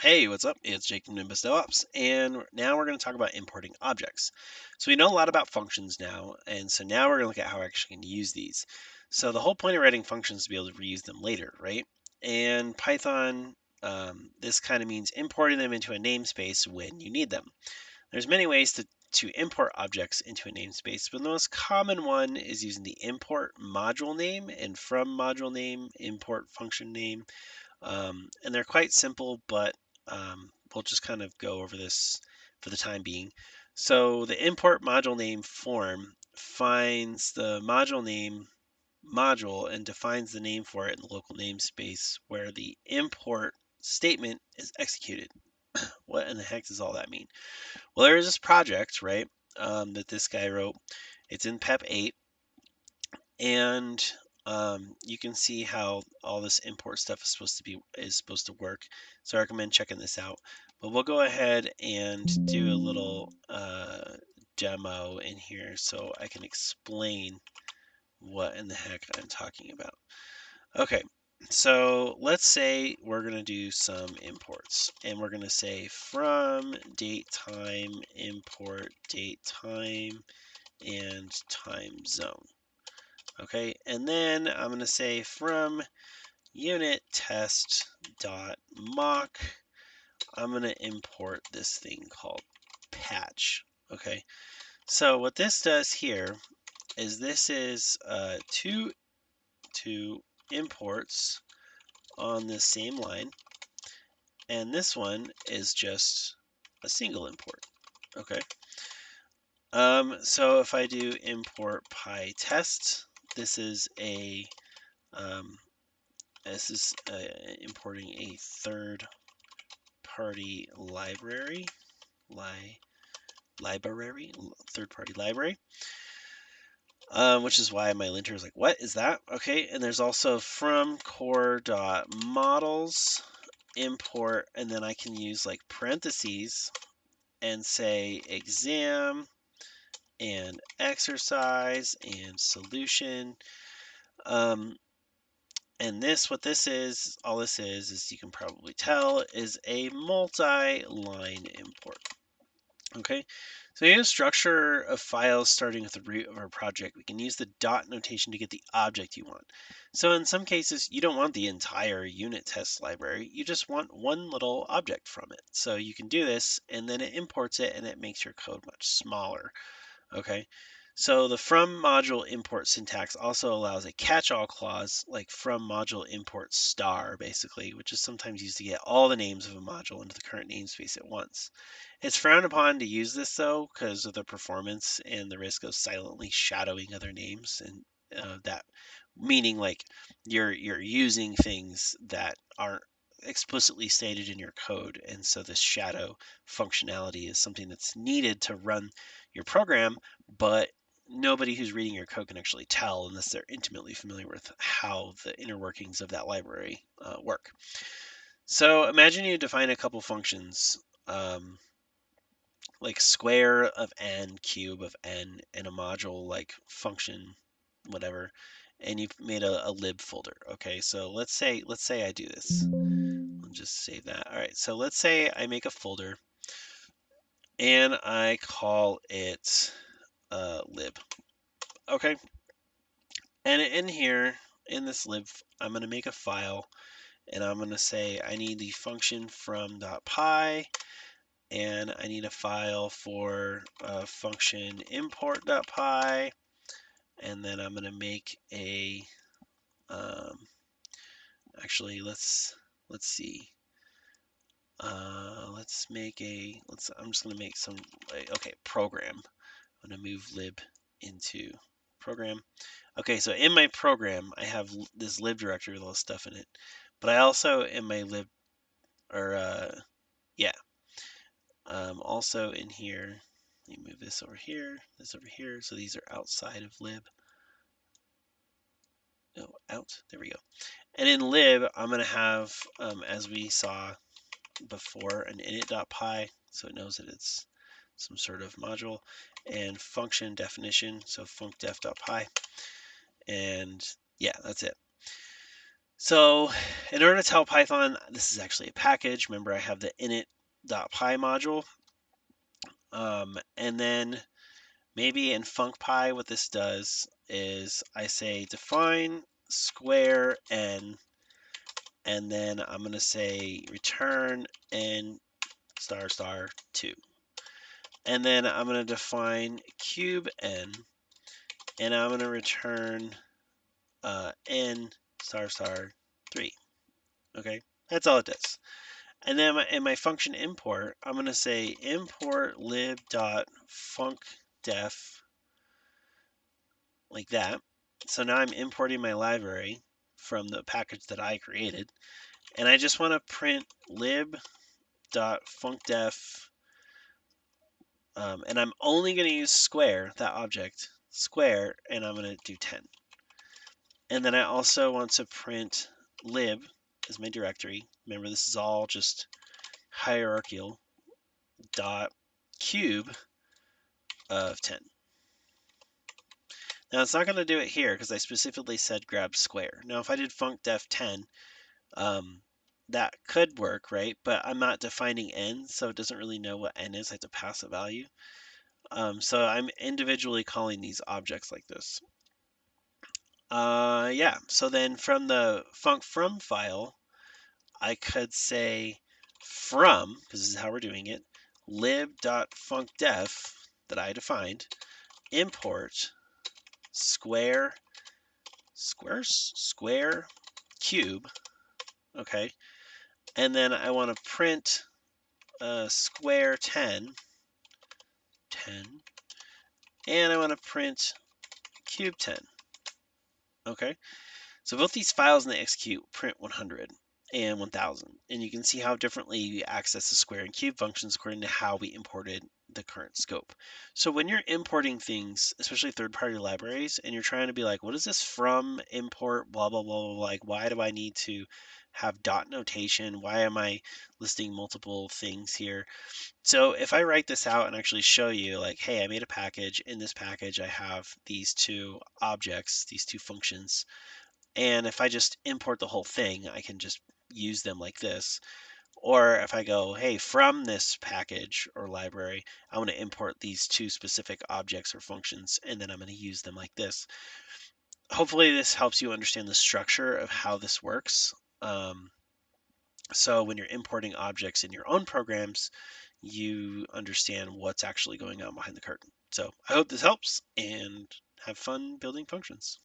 Hey, what's up? It's Jake from Nimbus DevOps, and now we're going to talk about importing objects. So we know a lot about functions now, and so now we're going to look at how we're actually going to use these. So the whole point of writing functions is to be able to reuse them later, right? And Python, this kind of means importing them into a namespace when you need them. There's many ways to import objects into a namespace, but the most common one is using the import module name and from module name, import function name. And they're quite simple, but we'll just kind of go over this for the time being. So the import module name form finds the module name module and defines the name for it in the local namespace where the import statement is executed. What in the heck does all that mean? Well, there is this project, right, that this guy wrote. It's in PEP 8, and you can see how all this import stuff is supposed to work. So I recommend checking this out. But we'll go ahead and do a little demo in here so I can explain what in the heck I'm talking about. Okay, so let's say we're going to do some imports, and we're going to say from date time import date time and time zone. Okay, and then I'm going to say from unit test dot mock, I'm going to import this thing called patch. Okay, so what this does here is this is two imports on the same line, and this one is just a single import. Okay, so if I do import PyTest, this is a importing a third-party library, third-party library, which is why my linter is like, what is that? Okay, and there's also from core.models import, and then I can use like parentheses and say exam and exercise and solution. And what this is, all this is you can probably tell, is a multi-line import. Okay, so in a structure of files starting with the root of our project, we can use the dot notation to get the object you want. So in some cases, you don't want the entire unit test library, you just want one little object from it. So you can do this, and then it imports it, and it makes your code much smaller. Okay, so the from module import syntax also allows a catch-all clause like from module import star, basically, which is sometimes used to get all the names of a module into the current namespace at once. It's frowned upon to use this though because of the performance and the risk of silently shadowing other names, and that meaning like you're using things that aren't explicitly stated in your code, and so this shadow functionality is something that's needed to run your program, but nobody who's reading your code can actually tell unless they're intimately familiar with how the inner workings of that library work. So imagine you define a couple functions, like square of n, cube of n, and a module like function, whatever, and you've made a lib folder. Okay, so let's say I do this. I'll just save that. All right, so let's say I make a folder and I call it lib. Okay, and in here, in this lib, I'm going to make a file, and I'm going to say I need the function from.py, and I need a file for function import.py, and then I'm going to make a, actually, let's see. I'm just going to make some, okay, program. I'm going to move lib into program. Okay, so in my program, I have this lib directory with all this stuff in it. But I also, in my lib, or yeah, also in here, let me move this over here, so these are outside of lib. No, out, there we go. And in lib, I'm going to have, as we saw before, an init.py, so it knows that it's some sort of module, and function definition, so funcdef.py. And yeah, that's it. So in order to tell Python, this is actually a package. Remember, I have the init.py module. And then maybe in funcpy, what this does is I say define square n, and then I'm going to say return n star star 2. And then I'm going to define cube n, and I'm going to return n star star 3. Okay, that's all it does. And then in my function import, I'm going to say import lib.funcdef, like that. So now I'm importing my library from the package that I created. And I just want to print lib.funcdef, and I'm only going to use square, that object, square, and I'm going to do 10. And then I also want to print lib as my directory. Remember, this is all just hierarchical dot cube of 10. Now it's not going to do it here because I specifically said grab square. Now if I did funcdef 10, that could work, right? But I'm not defining n, so it doesn't really know what n is. I have to pass a value. So I'm individually calling these objects like this. Yeah, so then from the func from file, I could say from, because this is how we're doing it, lib.funcdef that I defined, import square cube, okay, and then I want to print square 10, and I want to print cube 10, okay. So both these files in the execute print 100 and 1000, and you can see how differently we access the square and cube functions according to how we imported the current scope. So when you're importing things, especially third-party libraries, and you're trying to be like, what is this from, import, blah, blah, blah, blah, like, why do I need to have dot notation? Why am I listing multiple things here? So if I write this out and actually show you, like, hey, I made a package. In this package, I have these two objects, these two functions, and if I just import the whole thing, I can just use them like this. Or if I go, hey, from this package or library, I want to import these two specific objects or functions, and then I'm going to use them like this. Hopefully this helps you understand the structure of how this works. So when you're importing objects in your own programs, you understand what's actually going on behind the curtain. So I hope this helps, and have fun building functions.